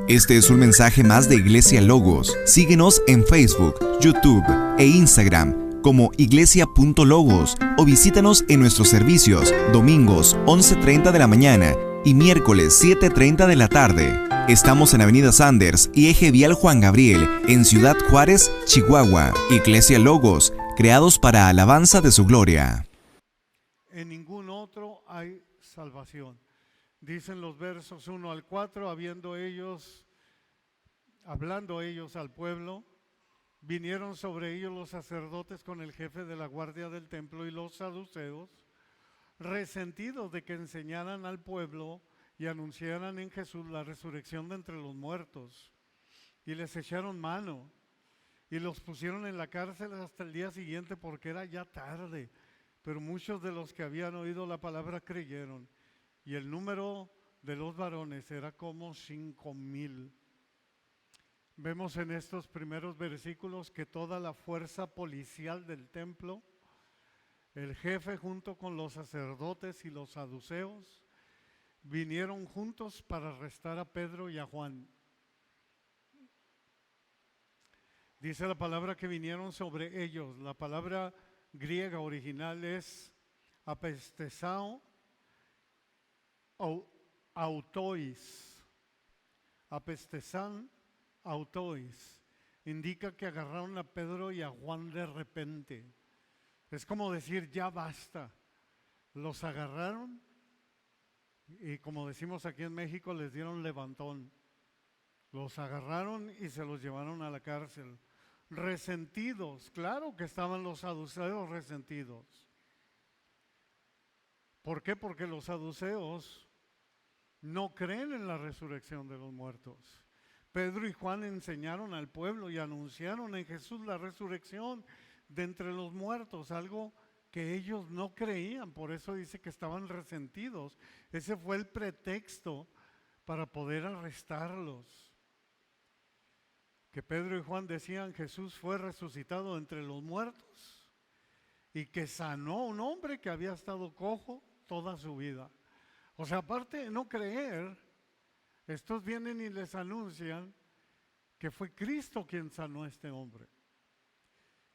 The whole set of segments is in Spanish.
Este es un mensaje más de Iglesia Logos. Síguenos en Facebook, YouTube e Instagram como iglesia.logos o visítanos en nuestros servicios domingos 11:30 de la mañana y miércoles 7:30 de la tarde. Estamos en Avenida Sanders y Eje Vial Juan Gabriel, en Ciudad Juárez, Chihuahua. Iglesia Logos, creados para alabanza de su gloria. En ningún otro hay salvación. Dicen los versos 1 al 4, hablando ellos al pueblo, vinieron sobre ellos los sacerdotes con el jefe de la guardia del templo y los saduceos, resentidos de que enseñaran al pueblo y anunciaran en Jesús la resurrección de entre los muertos. Y les echaron mano y los pusieron en la cárcel hasta el día siguiente porque era ya tarde. Pero muchos de los que habían oído la palabra creyeron, y el número de los varones era como 5,000. Vemos en estos primeros versículos que toda la fuerza policial del templo, el jefe junto con los sacerdotes y los saduceos, vinieron juntos para arrestar a Pedro y a Juan. Dice la palabra que vinieron sobre ellos. La palabra griega original es apestesao autois. Apestesan autois. Indica que agarraron a Pedro y a Juan de repente. Es como decir, ya basta. Los agarraron y, como decimos aquí en México, les dieron levantón. Los agarraron y se los llevaron a la cárcel. Resentidos, claro que estaban los saduceos resentidos. ¿Por qué? Porque los saduceos no creen en la resurrección de los muertos. Pedro y Juan enseñaron al pueblo y anunciaron en Jesús la resurrección de entre los muertos, algo que ellos no creían, por eso dice que estaban resentidos. Ese fue el pretexto para poder arrestarlos. Que Pedro y Juan decían, Jesús fue resucitado entre los muertos y que sanó a un hombre que había estado cojo toda su vida. O sea, aparte de no creer, estos vienen y les anuncian que fue Cristo quien sanó a este hombre.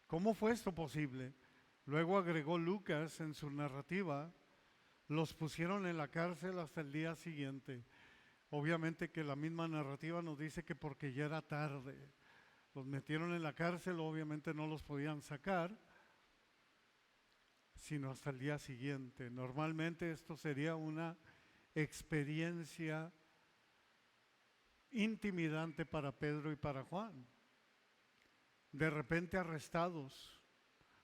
¿Cómo fue esto posible? Luego agregó Lucas en su narrativa, los pusieron en la cárcel hasta el día siguiente. Obviamente que la misma narrativa nos dice que porque ya era tarde. Los metieron en la cárcel, obviamente no los podían sacar, sino hasta el día siguiente. Normalmente esto sería una experiencia intimidante para Pedro y para Juan. De repente arrestados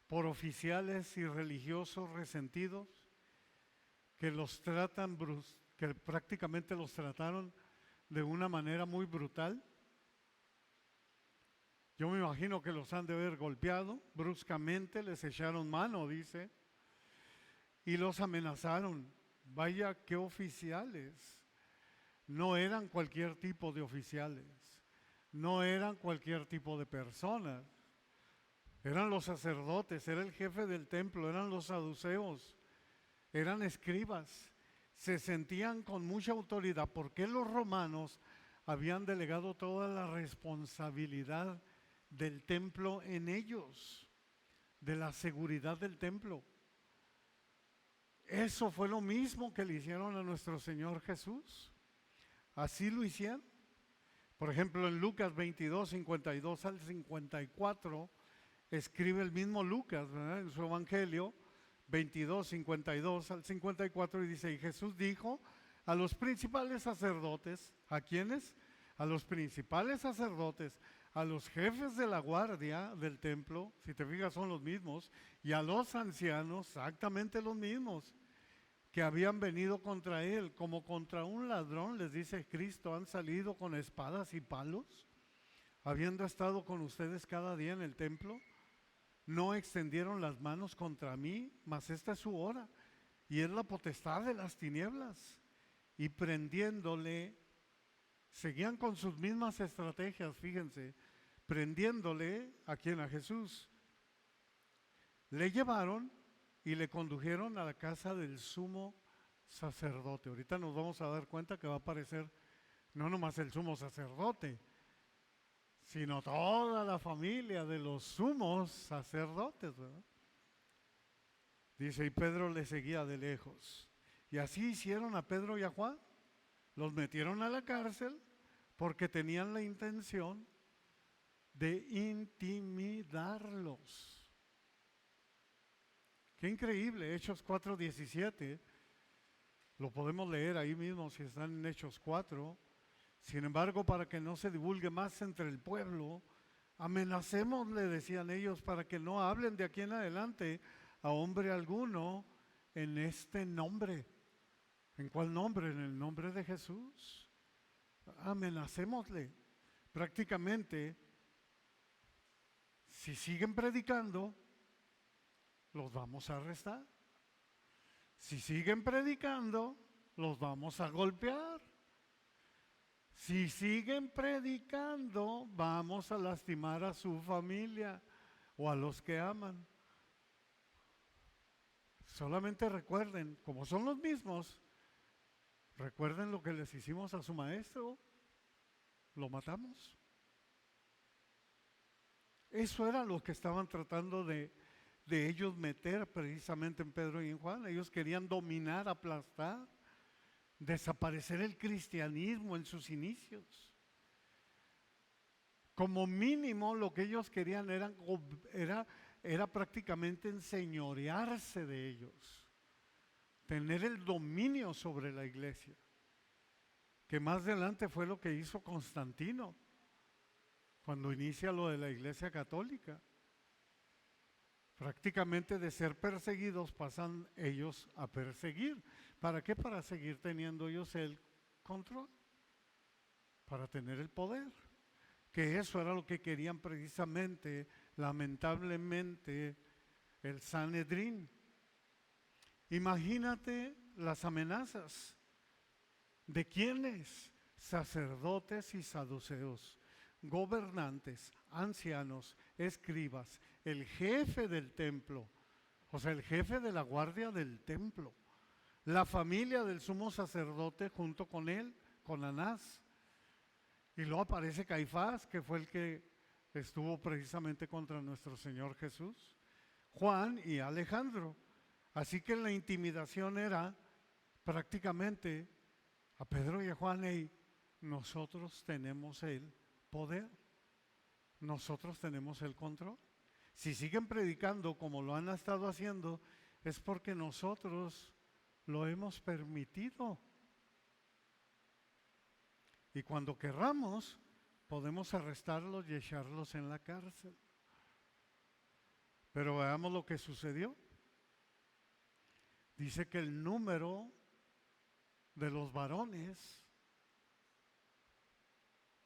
por oficiales y religiosos resentidos que los tratan, que prácticamente los trataron de una manera muy brutal. Yo me imagino que los han de haber golpeado bruscamente, les echaron mano, dice, y los amenazaron. Vaya qué oficiales. No eran cualquier tipo de oficiales, no eran cualquier tipo de personas. Eran los sacerdotes, era el jefe del templo, eran los saduceos, eran escribas. Se sentían con mucha autoridad porque los romanos habían delegado toda la responsabilidad del templo en ellos, de la seguridad del templo. Eso fue lo mismo que le hicieron a nuestro Señor Jesús. Así lo hicieron. Por ejemplo, en Lucas 22, 52 al 54, escribe el mismo Lucas, ¿verdad?, en su evangelio, 22, 52 al 54, y dice, y Jesús dijo a los principales sacerdotes, ¿a quiénes? A los principales sacerdotes, a los jefes de la guardia del templo, si te fijas son los mismos, y a los ancianos, exactamente los mismos, que habían venido contra él, como contra un ladrón, les dice Cristo, han salido con espadas y palos, habiendo estado con ustedes cada día en el templo, no extendieron las manos contra mí, mas esta es su hora, y es la potestad de las tinieblas. Y prendiéndole, seguían con sus mismas estrategias, fíjense, prendiéndole a quien, a Jesús, le llevaron y le condujeron a la casa del sumo sacerdote. Ahorita nos vamos a dar cuenta que va a aparecer no nomás el sumo sacerdote, sino toda la familia de los sumos sacerdotes, ¿verdad? Dice, y Pedro le seguía de lejos. Y así hicieron a Pedro y a Juan. Los metieron a la cárcel porque tenían la intención de intimidarlos. Qué increíble, Hechos 4:17, lo podemos leer ahí mismo si están en Hechos 4. Sin embargo, para que no se divulgue más entre el pueblo, amenacemos, le decían ellos, para que no hablen de aquí en adelante a hombre alguno en este nombre. ¿En cuál nombre? En el nombre de Jesús. Amenacémosle. Prácticamente, si siguen predicando, los vamos a arrestar. Si siguen predicando, los vamos a golpear. Si siguen predicando, vamos a lastimar a su familia o a los que aman. Solamente recuerden, como son los mismos, recuerden lo que les hicimos a su maestro, lo matamos. Eso era lo que estaban tratando de ellos meter precisamente en Pedro y en Juan. Ellos querían dominar, aplastar, desaparecer el cristianismo en sus inicios. Como mínimo lo que ellos querían era prácticamente enseñorearse de ellos, tener el dominio sobre la iglesia, que más adelante fue lo que hizo Constantino cuando inicia lo de la iglesia católica. Prácticamente de ser perseguidos pasan ellos a perseguir. ¿Para qué? Para seguir teniendo ellos el control, para tener el poder. Que eso era lo que querían precisamente, lamentablemente, el Sanedrín. Imagínate las amenazas. ¿De quiénes? Sacerdotes y saduceos, gobernantes, ancianos, escribas, el jefe del templo, o sea, el jefe de la guardia del templo, la familia del sumo sacerdote junto con él, con Anás. Y luego aparece Caifás, que fue el que estuvo precisamente contra nuestro Señor Jesús, Juan y Alejandro. Así que la intimidación era prácticamente a Pedro y a Juan, y nosotros tenemos el poder, nosotros tenemos el control. Si siguen predicando como lo han estado haciendo, es porque nosotros lo hemos permitido. Y cuando querramos, podemos arrestarlos y echarlos en la cárcel. Pero veamos lo que sucedió. Dice que el número de los varones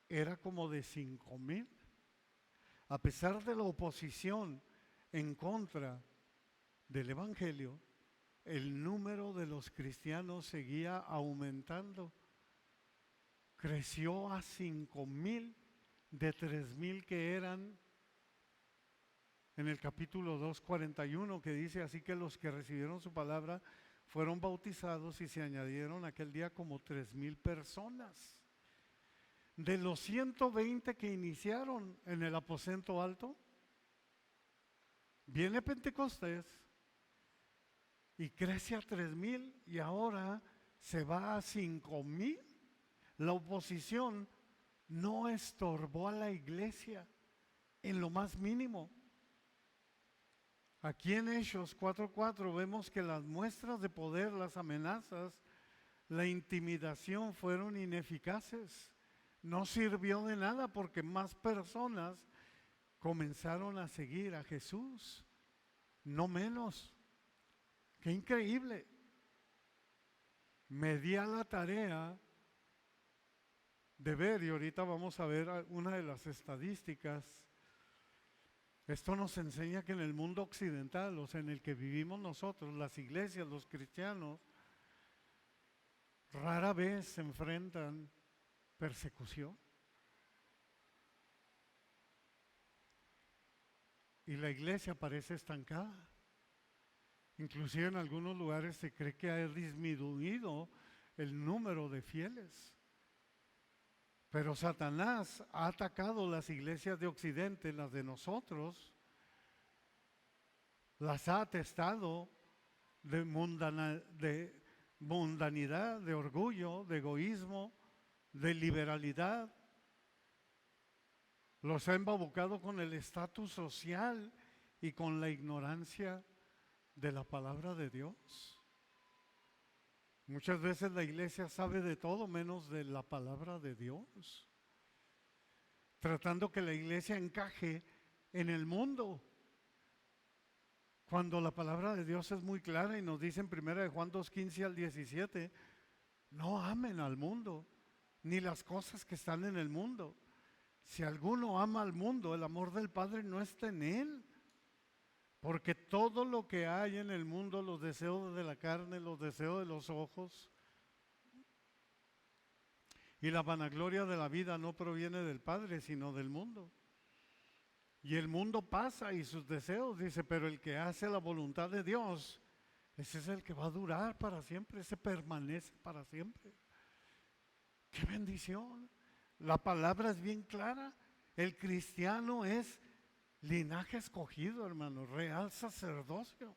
era como de 5,000. A pesar de la oposición en contra del Evangelio, el número de los cristianos seguía aumentando. Creció a 5,000 de 3,000 que eran en el capítulo 2:41, que dice, así que los que recibieron su palabra fueron bautizados y se añadieron aquel día como 3,000 personas. De los 120 que iniciaron en el aposento alto, viene Pentecostés y crece a 3,000 y ahora se va a 5,000. La oposición no estorbó a la iglesia en lo más mínimo. Aquí en Hechos 4:4 vemos que las muestras de poder, las amenazas, la intimidación fueron ineficaces. No sirvió de nada porque más personas comenzaron a seguir a Jesús, no menos. ¡Qué increíble! Me di a la tarea de ver, y ahorita vamos a ver una de las estadísticas. Esto nos enseña que en el mundo occidental, o sea, en el que vivimos nosotros, las iglesias, los cristianos, rara vez se enfrentan persecución. Y la iglesia parece estancada. Inclusive en algunos lugares se cree que ha disminuido el número de fieles. Pero Satanás ha atacado las iglesias de Occidente, las de nosotros, las ha atestado de mundanidad, de orgullo, de egoísmo, de liberalidad. Los ha embabucado con el estatus social y con la ignorancia de la palabra de Dios. Muchas veces la iglesia sabe de todo menos de la palabra de Dios, tratando que la iglesia encaje en el mundo, cuando la palabra de Dios es muy clara y nos dice en 1 Juan 2:15 al 17, no amen al mundo, ni las cosas que están en el mundo. Si alguno ama al mundo, el amor del Padre no está en él. Porque todo lo que hay en el mundo, los deseos de la carne, los deseos de los ojos y la vanagloria de la vida no proviene del Padre, sino del mundo. Y el mundo pasa y sus deseos, dice, pero el que hace la voluntad de Dios, ese es el que va a durar para siempre, ese permanece para siempre. ¡Qué bendición! La palabra es bien clara. El cristiano es linaje escogido, hermano, real sacerdocio.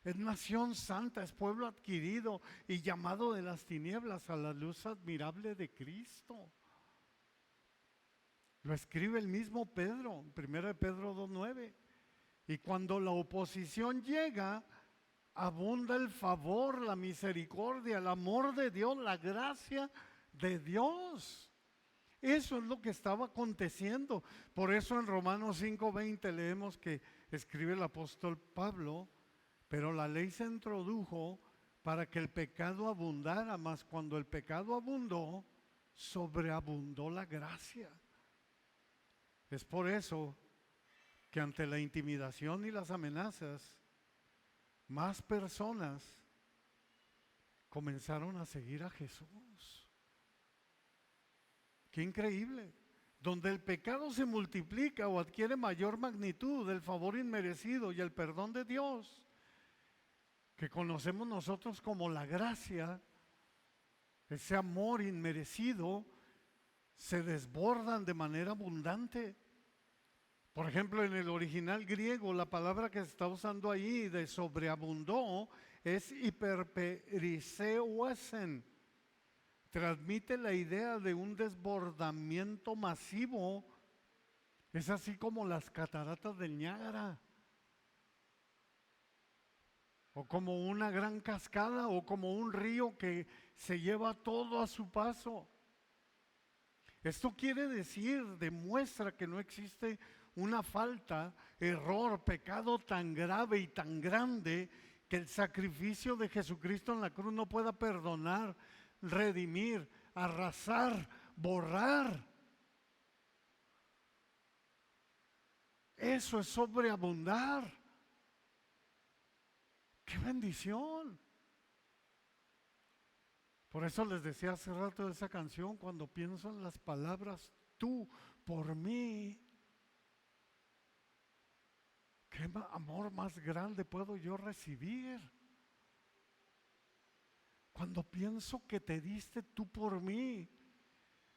Es nación santa, es pueblo adquirido y llamado de las tinieblas a la luz admirable de Cristo. Lo escribe el mismo Pedro, 1 Pedro 2:9. Y cuando la oposición llega, abunda el favor, la misericordia, el amor de Dios, la gracia de Dios. Eso es lo que estaba aconteciendo. Por eso en Romanos 5:20 leemos que escribe el apóstol Pablo, pero la ley se introdujo para que el pecado abundara, mas cuando el pecado abundó, sobreabundó la gracia. Es por eso que ante la intimidación y las amenazas, más personas comenzaron a seguir a Jesús. ¡Qué increíble! Donde el pecado se multiplica o adquiere mayor magnitud, el favor inmerecido y el perdón de Dios, que conocemos nosotros como la gracia, ese amor inmerecido, se desbordan de manera abundante. Por ejemplo, en el original griego, la palabra que se está usando ahí de sobreabundó es hiperperiseuesen. Transmite la idea de un desbordamiento masivo. Es así como las cataratas del Niágara, o como una gran cascada, o como un río que se lleva todo a su paso. Esto quiere decir, demuestra que no existe una falta, error, pecado tan grave y tan grande que el sacrificio de Jesucristo en la cruz no pueda perdonar, redimir, arrasar, borrar. Eso es sobreabundar. ¡Qué bendición! Por eso les decía hace rato de esa canción, cuando pienso en las palabras tú por mí, ¿qué amor más grande puedo yo recibir? Cuando pienso que te diste tú por mí,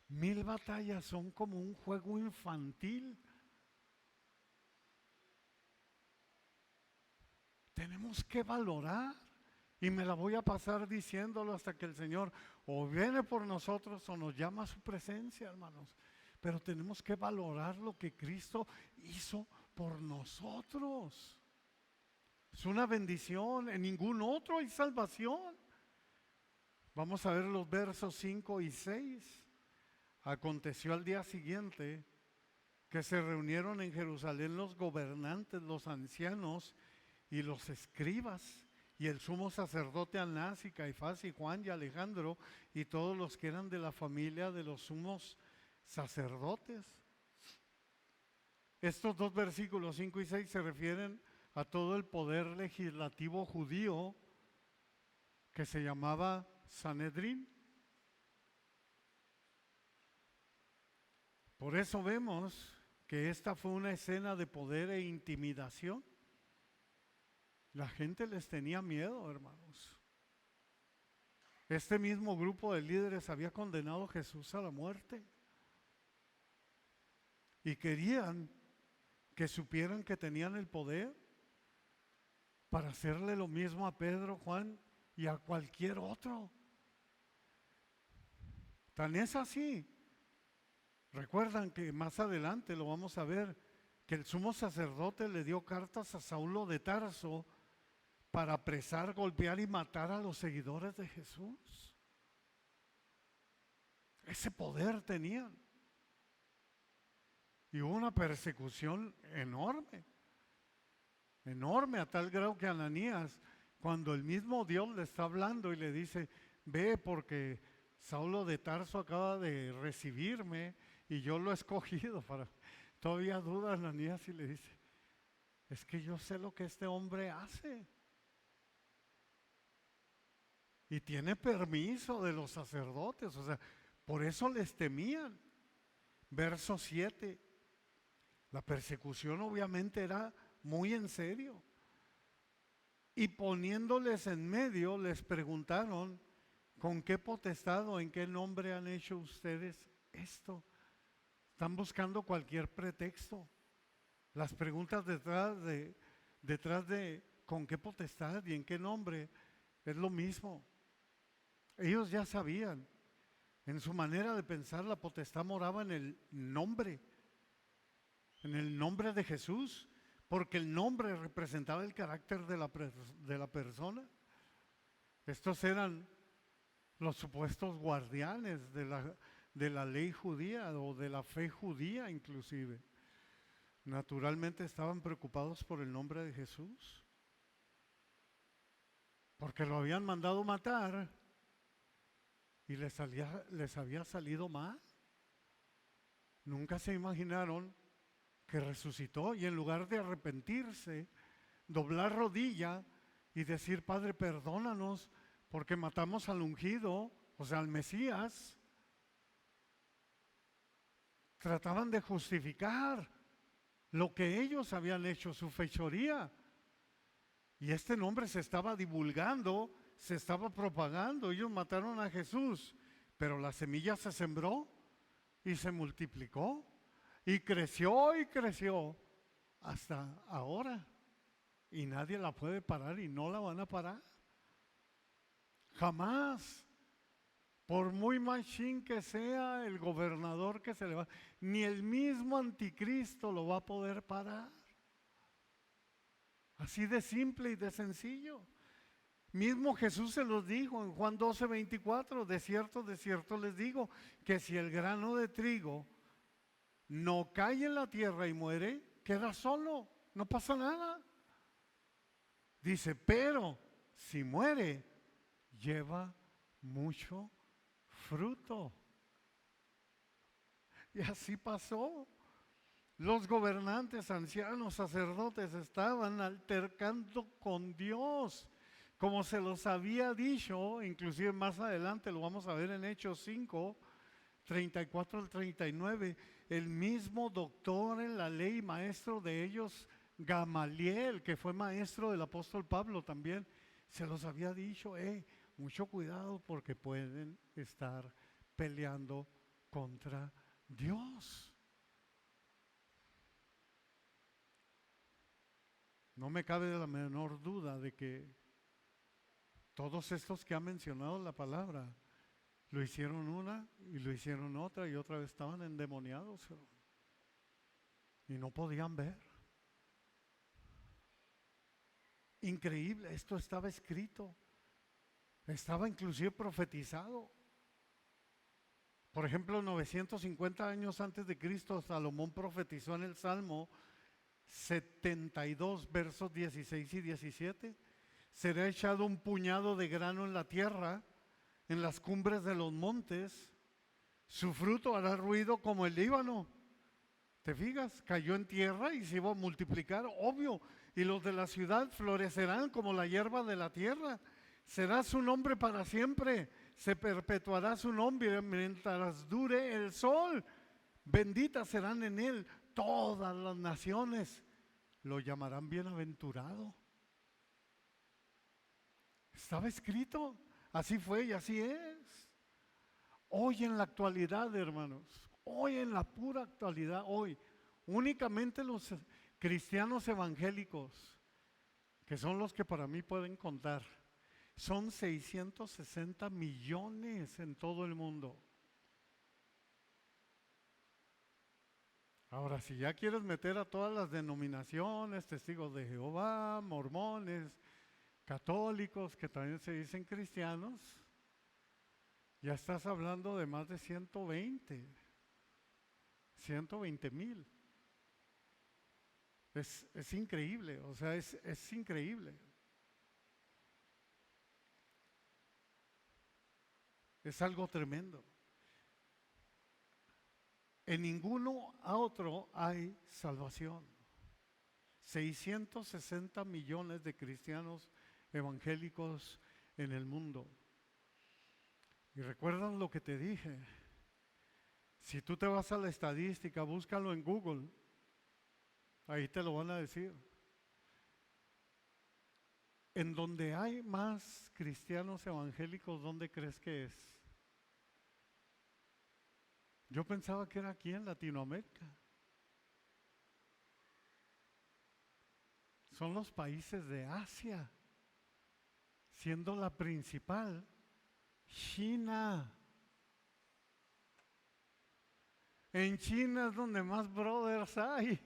1000 batallas son como un juego infantil. Tenemos que valorar. Y me la voy a pasar diciéndolo hasta que el Señor o viene por nosotros o nos llama a su presencia, hermanos. Pero tenemos que valorar lo que Cristo hizo por nosotros. Es una bendición, en ningún otro hay salvación. Vamos a ver los versos 5 y 6. Aconteció al día siguiente que se reunieron en Jerusalén los gobernantes, los ancianos y los escribas, y el sumo sacerdote Anás y Caifás y Juan y Alejandro y todos los que eran de la familia de los sumos sacerdotes. Estos dos versículos 5 y 6 se refieren a todo el poder legislativo judío que se llamaba Sanedrín. Por eso vemos que esta fue una escena de poder e intimidación. La gente les tenía miedo, hermanos. Este mismo grupo de líderes había condenado a Jesús a la muerte. y querían que supieran que tenían el poder para hacerle lo mismo a Pedro, Juan y a cualquier otro. Tan es así. Recuerdan que más adelante lo vamos a ver, que el sumo sacerdote le dio cartas a Saulo de Tarso para apresar, golpear y matar a los seguidores de Jesús. Ese poder tenían. Y hubo una persecución enorme, enorme, a tal grado que Ananías, cuando el mismo Dios le está hablando y le dice, ve porque Saulo de Tarso acaba de recibirme y yo lo he escogido para... Todavía duda Ananías y le dice, es que yo sé lo que este hombre hace. Y tiene permiso de los sacerdotes, o sea, por eso les temían. Verso 7. La persecución obviamente era muy en serio. Y poniéndoles en medio, les preguntaron, ¿con qué potestad o en qué nombre han hecho ustedes esto? Están buscando cualquier pretexto. Las preguntas detrás de con qué potestad y en qué nombre es lo mismo. Ellos ya sabían, en su manera de pensar, la potestad moraba en el nombre de Jesús, porque el nombre representaba el carácter de la persona. Estos eran los supuestos guardianes de la ley judía o de la fe judía inclusive. Naturalmente estaban preocupados por el nombre de Jesús, porque lo habían mandado matar y les había salido mal. Nunca se imaginaron que resucitó y en lugar de arrepentirse, doblar rodilla y decir, Padre, perdónanos porque matamos al ungido, o sea, al Mesías, trataban de justificar lo que ellos habían hecho, su fechoría. Y este nombre se estaba divulgando, se estaba propagando. Ellos mataron a Jesús, pero la semilla se sembró y se multiplicó y creció hasta ahora. Y nadie la puede parar y no la van a parar. Jamás. Por muy machín que sea el gobernador que se le va, ni el mismo anticristo lo va a poder parar. Así de simple y de sencillo. Mismo Jesús se los dijo en Juan 12:24, de cierto les digo, que si el grano de trigo no cae en la tierra y muere, queda solo, no pasa nada. Dice, pero si muere, lleva mucho fruto. Y así pasó. Los gobernantes, ancianos, sacerdotes estaban altercando con Dios, como se los había dicho, inclusive más adelante lo vamos a ver en Hechos 5, 34 al 39, el mismo doctor en la ley, maestro de ellos, Gamaliel, que fue maestro del apóstol Pablo también, se los había dicho, mucho cuidado porque pueden estar peleando contra Dios. No me cabe la menor duda de que todos estos que ha mencionado la palabra lo hicieron una y lo hicieron otra y otra vez estaban endemoniados y no podían ver. Increíble, esto estaba escrito, estaba inclusive profetizado. Por ejemplo, 950 años antes de Cristo, Salomón profetizó en el Salmo 72, versos 16 y 17. Será echado un puñado de grano en la tierra, en las cumbres de los montes. Su fruto hará ruido como el Líbano. ¿Te fijas? Cayó en tierra y se iba a multiplicar, obvio. Y los de la ciudad florecerán como la hierba de la tierra. Será su nombre para siempre. Se perpetuará su nombre mientras dure el sol. Benditas serán en él todas las naciones. Lo llamarán bienaventurado. Estaba escrito. Así fue y así es. Hoy en la actualidad, hermanos, hoy en la pura actualidad, hoy únicamente los cristianos evangélicos, que son los que para mí pueden contar, son 660 millones en todo el mundo. Ahora, si ya quieres meter a todas las denominaciones, testigos de Jehová, mormones, católicos, que también se dicen cristianos, ya estás hablando de más de 120 mil. Es increíble, o sea, es increíble. Es algo tremendo. En ninguno a otro hay salvación. 660 millones de cristianos evangélicos en el mundo. Y recuerdan lo que te dije. Si tú te vas a la estadística, búscalo en Google. Ahí te lo van a decir. En donde hay más cristianos evangélicos, ¿dónde crees que es? Yo pensaba que era aquí en Latinoamérica. Son los países de Asia, siendo la principal China. En China es donde más brothers hay.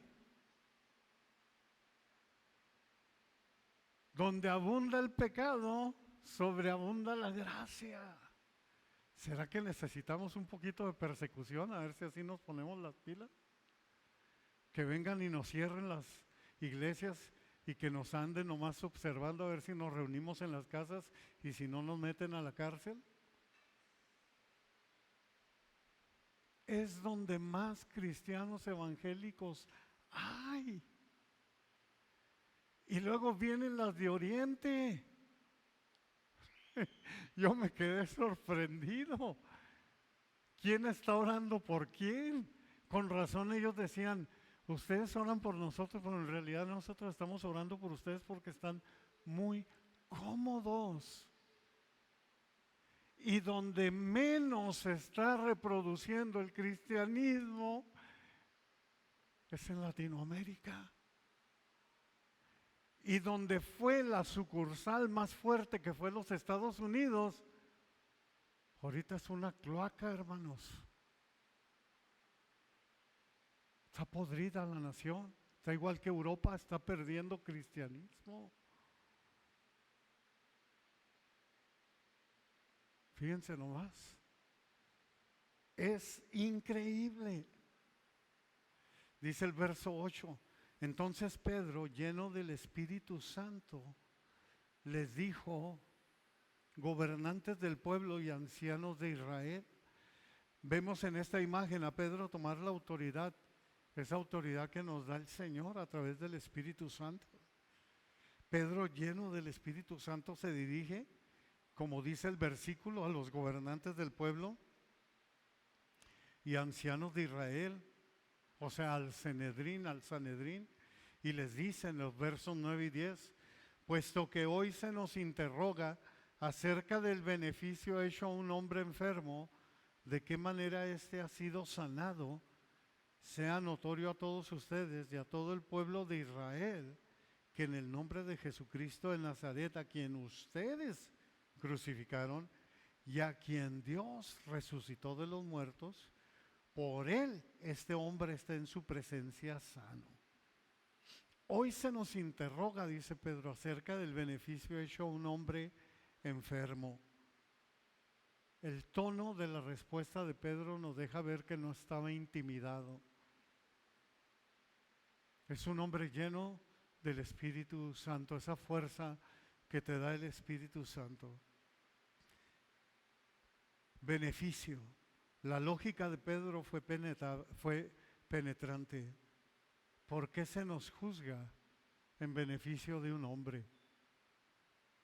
Donde abunda el pecado, sobreabunda la gracia. ¿Será que necesitamos un poquito de persecución? A ver si así nos ponemos las pilas. Que vengan y nos cierren las iglesias y que nos anden nomás observando a ver si nos reunimos en las casas y si no nos meten a la cárcel. Es donde más cristianos evangélicos hay. Y luego vienen las de Oriente. Yo me quedé sorprendido. ¿Quién está orando por quién? Con razón ellos decían, ustedes oran por nosotros, pero en realidad nosotros estamos orando por ustedes porque están muy cómodos. Y donde menos se está reproduciendo el cristianismo es en Latinoamérica. Y donde fue la sucursal más fuerte, que fue los Estados Unidos, ahorita es una cloaca, hermanos. Está podrida la nación. Está igual que Europa, está perdiendo cristianismo. Fíjense nomás. Es increíble. Dice el verso 8. Entonces Pedro, lleno del Espíritu Santo, les dijo, gobernantes del pueblo y ancianos de Israel. Vemos en esta imagen a Pedro tomar la autoridad, esa autoridad que nos da el Señor a través del Espíritu Santo. Pedro, lleno del Espíritu Santo, se dirige, como dice el versículo, a los gobernantes del pueblo y ancianos de Israel, o sea, al Sanedrín, y les dice en los versos 9 y 10, puesto que hoy se nos interroga acerca del beneficio hecho a un hombre enfermo, de qué manera éste ha sido sanado, sea notorio a todos ustedes y a todo el pueblo de Israel, que en el nombre de Jesucristo de Nazaret, a quien ustedes crucificaron y a quien Dios resucitó de los muertos, por él este hombre está en su presencia sano. Hoy se nos interroga, dice Pedro, acerca del beneficio hecho a un hombre enfermo. El tono de la respuesta de Pedro nos deja ver que no estaba intimidado. Es un hombre lleno del Espíritu Santo, esa fuerza que te da el Espíritu Santo. Beneficio. La lógica de Pedro fue penetrante. ¿Por qué se nos juzga en beneficio de un hombre?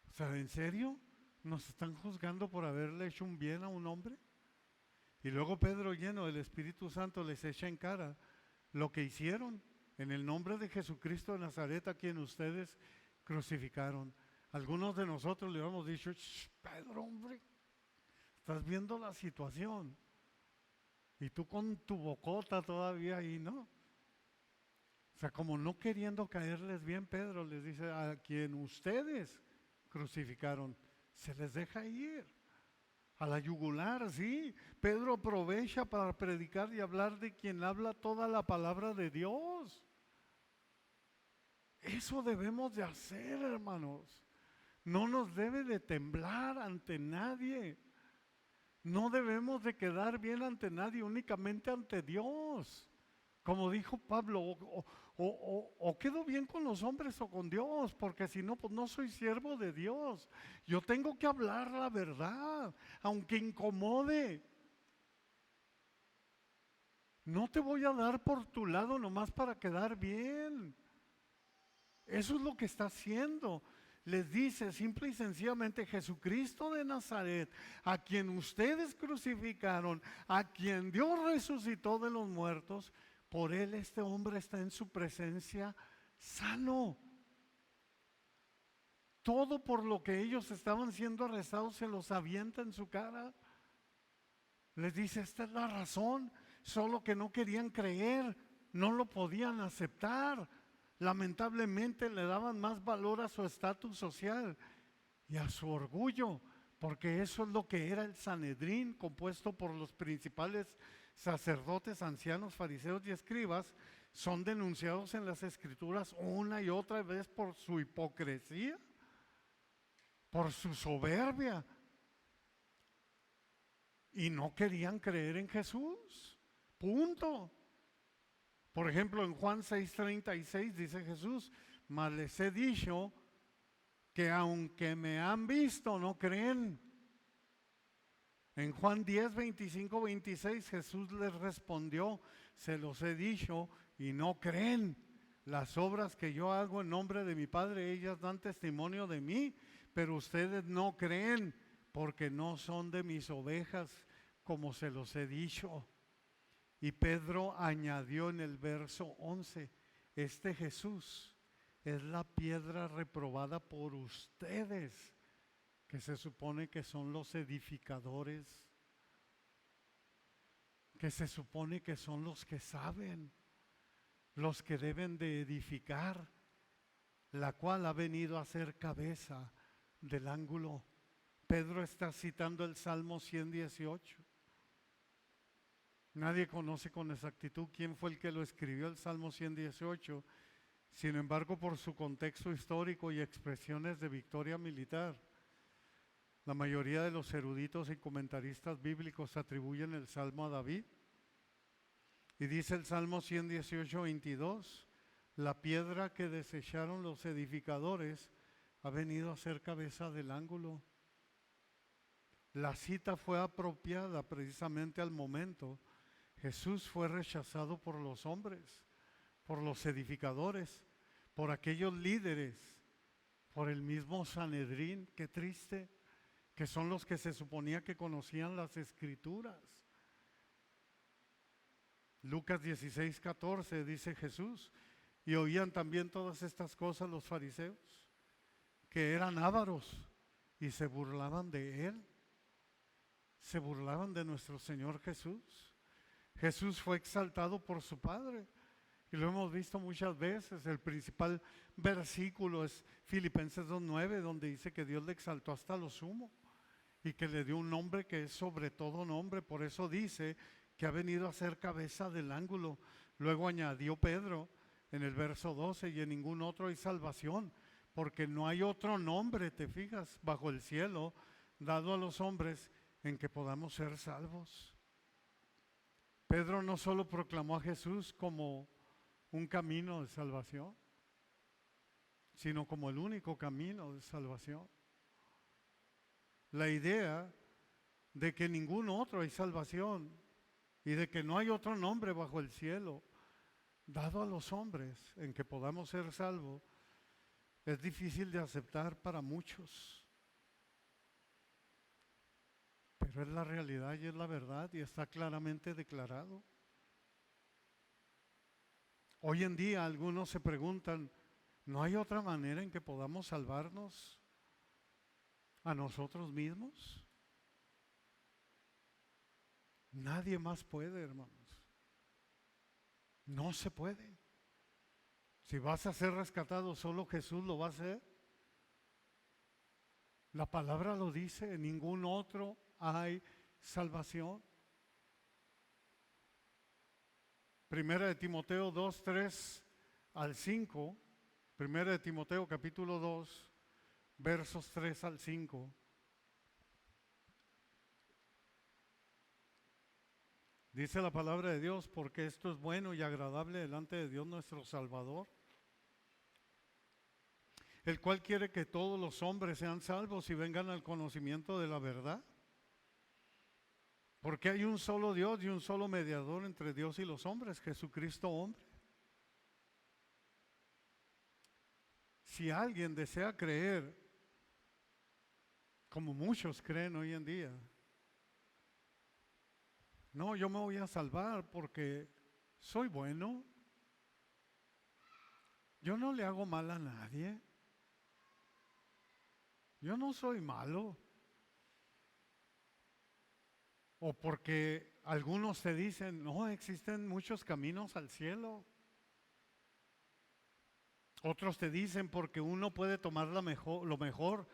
O sea, ¿en serio? ¿Nos están juzgando por haberle hecho un bien a un hombre? Y luego Pedro, lleno del Espíritu Santo, les echa en cara lo que hicieron en el nombre de Jesucristo de Nazaret, a quien ustedes crucificaron. Algunos de nosotros le hemos dicho, Pedro, hombre, estás viendo la situación. Y tú con tu bocota todavía ahí, ¿no? O sea, como no queriendo caerles bien, Pedro les dice, a quien ustedes crucificaron, se les deja ir a la yugular, sí. Pedro aprovecha para predicar y hablar de quien habla toda la palabra de Dios. Eso debemos de hacer, hermanos. No nos debe de temblar ante nadie. No debemos de quedar bien ante nadie, únicamente ante Dios. Como dijo Pablo, o quedo bien con los hombres o con Dios, porque si no, pues no soy siervo de Dios. Yo tengo que hablar la verdad, aunque incomode. No te voy a dar por tu lado nomás para quedar bien. Eso es lo que está haciendo. Les dice simple y sencillamente: Jesucristo de Nazaret, a quien ustedes crucificaron, a quien Dios resucitó de los muertos, por él este hombre está en su presencia sano. Todo por lo que ellos estaban siendo arrestados se los avienta en su cara. Les dice: esta es la razón, solo que no querían creer, no lo podían aceptar. Lamentablemente le daban más valor a su estatus social y a su orgullo, porque eso es lo que era el Sanedrín, compuesto por los principales sacerdotes, ancianos, fariseos y escribas. Son denunciados en las Escrituras una y otra vez por su hipocresía, por su soberbia, y no querían creer en Jesús. Punto. Por ejemplo, en Juan 6:36 dice Jesús: mas les he dicho que aunque me han visto, no creen. En Juan 10:25-26 Jesús les respondió: se los he dicho y no creen. Las obras que yo hago en nombre de mi Padre, ellas dan testimonio de mí, pero ustedes no creen porque no son de mis ovejas, como se los he dicho. Y Pedro añadió en el verso 11: este Jesús es la piedra reprobada por ustedes, que se supone que son los edificadores, que se supone que son los que saben, los que deben de edificar, la cual ha venido a ser cabeza del ángulo. Pedro está citando el Salmo 118. Nadie conoce con exactitud quién fue el que lo escribió, el Salmo 118. Sin embargo, por su contexto histórico y expresiones de victoria militar, la mayoría de los eruditos y comentaristas bíblicos atribuyen el Salmo a David. Y dice el Salmo 118:22: la piedra que desecharon los edificadores ha venido a ser cabeza del ángulo. La cita fue apropiada precisamente al momento. Jesús fue rechazado por los hombres, por los edificadores, por aquellos líderes, por el mismo Sanedrín. Qué triste, que son los que se suponía que conocían las Escrituras. Lucas 16:14 dice Jesús: y oían también todas estas cosas los fariseos, que eran ávaros, y se burlaban de él. Se burlaban de nuestro Señor Jesús. Jesús fue exaltado por su Padre, y lo hemos visto muchas veces. El principal versículo es Filipenses 2:9, donde dice que Dios le exaltó hasta lo sumo y que le dio un nombre que es sobre todo nombre. Por eso dice que ha venido a ser cabeza del ángulo. Luego añadió Pedro en el verso 12: y en ningún otro hay salvación, porque no hay otro nombre, te fijas, bajo el cielo, dado a los hombres, en que podamos ser salvos. Pedro no solo proclamó a Jesús como un camino de salvación, sino como el único camino de salvación. La idea de que ningún otro hay salvación y de que no hay otro nombre bajo el cielo dado a los hombres en que podamos ser salvos es difícil de aceptar para muchos. Pero es la realidad y es la verdad, y está claramente declarado. Hoy en día algunos se preguntan: ¿no hay otra manera en que podamos salvarnos a nosotros mismos? Nadie más puede, hermanos. No se puede. Si vas a ser rescatado, solo Jesús lo va a hacer. La palabra lo dice, en ningún otro hay salvación. Primera de Timoteo 2, 3 al 5. Primera de Timoteo capítulo 2, versos 3 al 5. Dice la palabra de Dios, porque esto es bueno y agradable delante de Dios nuestro Salvador, el cual quiere que todos los hombres sean salvos y vengan al conocimiento de la verdad. Porque hay un solo Dios y un solo mediador entre Dios y los hombres, Jesucristo hombre. Si alguien desea creer, como muchos creen hoy en día, no, yo me voy a salvar porque soy bueno, yo no le hago mal a nadie, yo no soy malo. O porque algunos te dicen, no, existen muchos caminos al cielo. Otros te dicen porque uno puede tomar lo mejor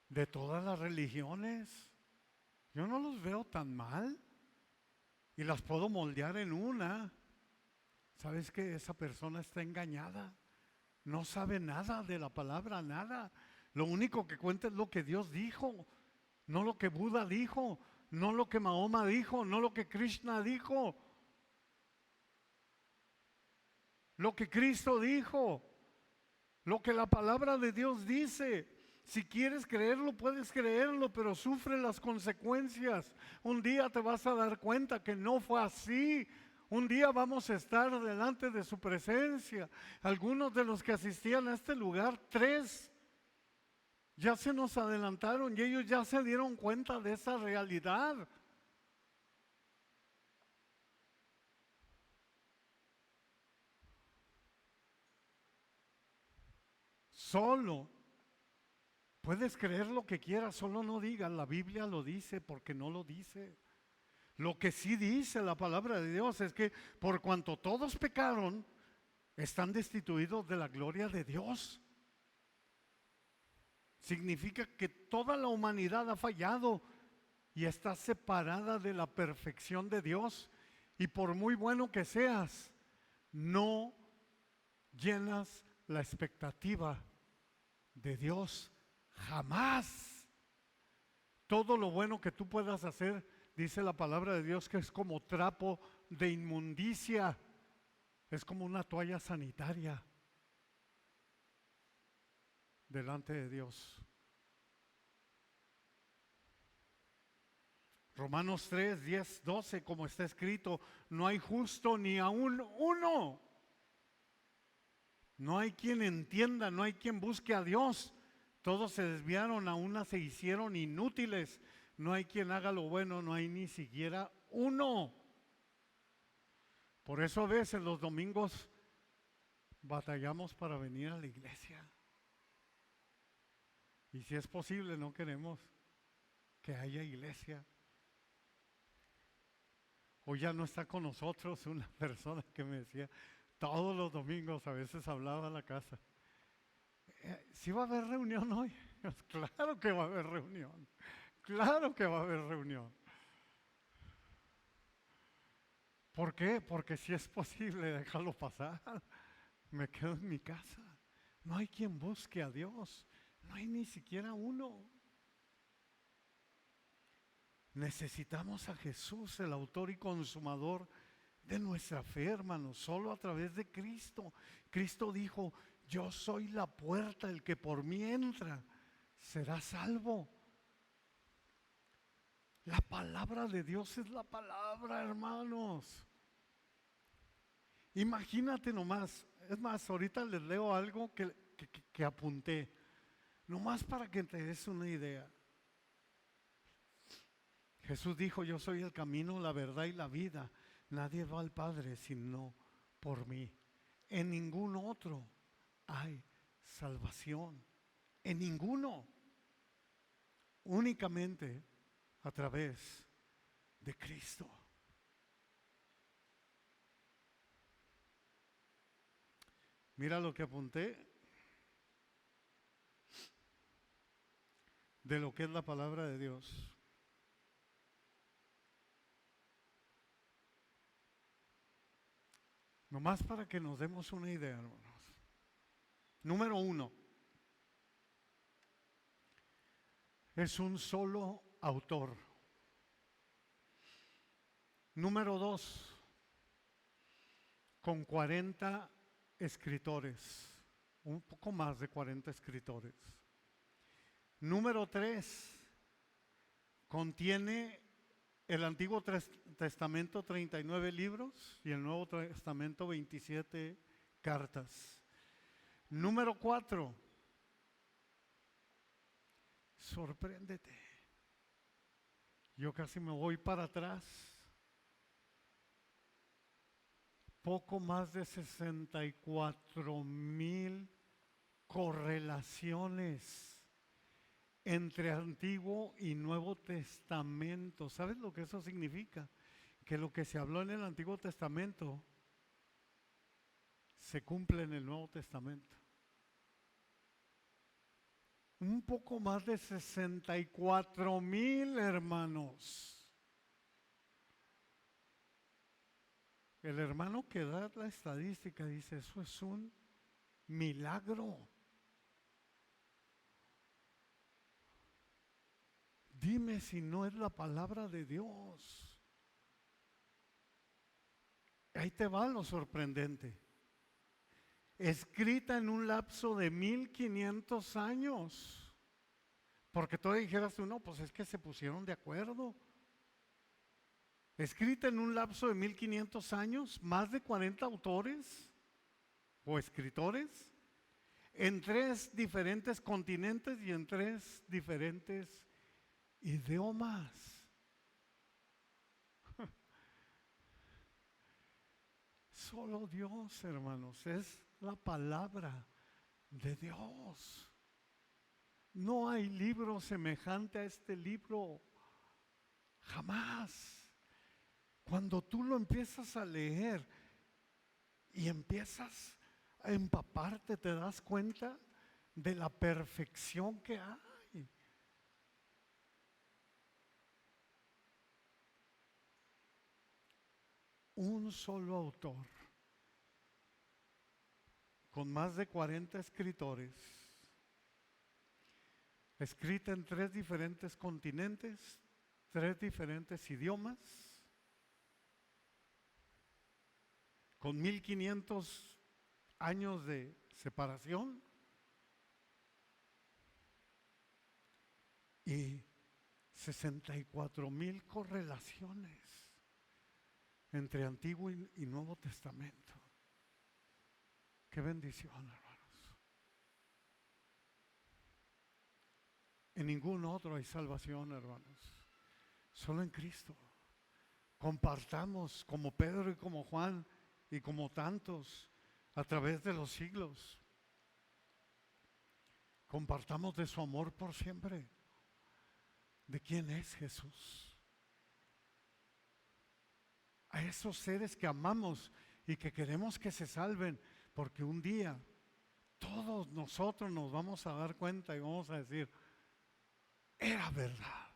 de todas las religiones. Yo no los veo tan mal y las puedo moldear en una. ¿Sabes que esa persona está engañada? No sabe nada de la palabra, nada. Lo único que cuenta es lo que Dios dijo, no lo que Buda dijo, no lo que Mahoma dijo, no lo que Krishna dijo. Lo que Cristo dijo, lo que la palabra de Dios dice. Si quieres creerlo, puedes creerlo, pero sufre las consecuencias. Un día te vas a dar cuenta que no fue así. Un día vamos a estar delante de su presencia. Algunos de los que asistían a este lugar, 3, ya se nos adelantaron y ellos ya se dieron cuenta de esa realidad. Solo puedes creer lo que quieras, solo no digas, la Biblia lo dice porque no lo dice. Lo que sí dice la palabra de Dios es que por cuanto todos pecaron, están destituidos de la gloria de Dios. Significa que toda la humanidad ha fallado y está separada de la perfección de Dios. Y por muy bueno que seas, no llenas la expectativa de Dios jamás. Todo lo bueno que tú puedas hacer, dice la palabra de Dios, que es como trapo de inmundicia, es como una toalla sanitaria delante de Dios. Romanos 3, 10, 12, como está escrito, no hay justo ni aún uno. No hay quien entienda, no hay quien busque a Dios. Todos se desviaron, a una se hicieron inútiles. No hay quien haga lo bueno, no hay ni siquiera uno. Por eso a veces los domingos batallamos para venir a la iglesia. Y si es posible, no queremos que haya iglesia. Hoy ya no está con nosotros una persona que me decía, todos los domingos a veces hablaba a la casa. ¿Sí va a haber reunión hoy? Claro que va a haber reunión. Claro que va a haber reunión. ¿Por qué? Porque si es posible, déjalo pasar. Me quedo en mi casa. No hay quien busque a Dios. No hay ni siquiera uno. Necesitamos a Jesús, el autor y consumador de nuestra fe, hermanos, solo a través de Cristo. Cristo dijo, yo soy la puerta, el que por mí entra será salvo. La palabra de Dios es la palabra, hermanos. Imagínate nomás, es más, ahorita les leo algo que apunté, nomás para que te des una idea. Jesús dijo, yo soy el camino, la verdad y la vida. Nadie va al Padre sino por mí. En ningún otro hay salvación. En ninguno. Únicamente a través de Cristo. Mira lo que apunté de lo que es la palabra de Dios. Nomás para que nos demos una idea, hermanos. Número 1, es un solo autor. Número 2, con 40 escritores, un poco más de 40 escritores. Número 3, contiene el Antiguo Testamento 39 libros y el Nuevo Testamento 27 cartas. Número 4, sorpréndete. Yo casi me voy para atrás. Poco más de 64,000 correlaciones entre Antiguo y Nuevo Testamento. ¿Sabes lo que eso significa? Que lo que se habló en el Antiguo Testamento se cumple en el Nuevo Testamento. Un poco más de 64,000, hermanos. El hermano que da la estadística dice, eso es un milagro. Dime si no es la palabra de Dios. Ahí te va lo sorprendente. Escrita en un lapso de 1500 años. Porque tú dijeras tú, no, pues es que se pusieron de acuerdo. Escrita en un lapso de 1500 años, más de 40 autores o escritores, en 3 diferentes continentes y en 3 diferentes idiomas. Solo Dios, hermanos, es la palabra de Dios. No hay libro semejante a este libro, jamás. Cuando tú lo empiezas a leer y empiezas a empaparte, te das cuenta de la perfección que hay. Un solo autor, con más de 40 escritores, escrita en 3 diferentes continentes, 3 diferentes idiomas, con 1500 años de separación y 64,000 correlaciones entre Antiguo y Nuevo Testamento. Qué bendición, hermanos. En ningún otro hay salvación, hermanos. Solo en Cristo. Compartamos como Pedro y como Juan y como tantos a través de los siglos. Compartamos de su amor por siempre. ¿De quién es Jesús? A esos seres que amamos y que queremos que se salven, porque un día todos nosotros nos vamos a dar cuenta y vamos a decir, era verdad.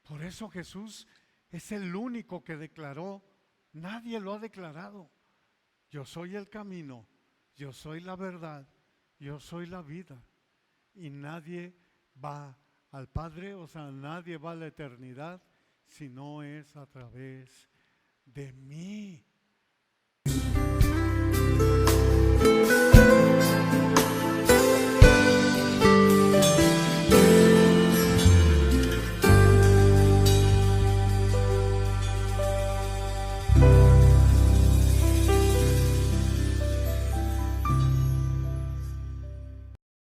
Por eso Jesús es el único que declaró, nadie lo ha declarado. Yo soy el camino, yo soy la verdad, yo soy la vida. Y nadie va al Padre, o sea, nadie va a la eternidad si no es a través de mí.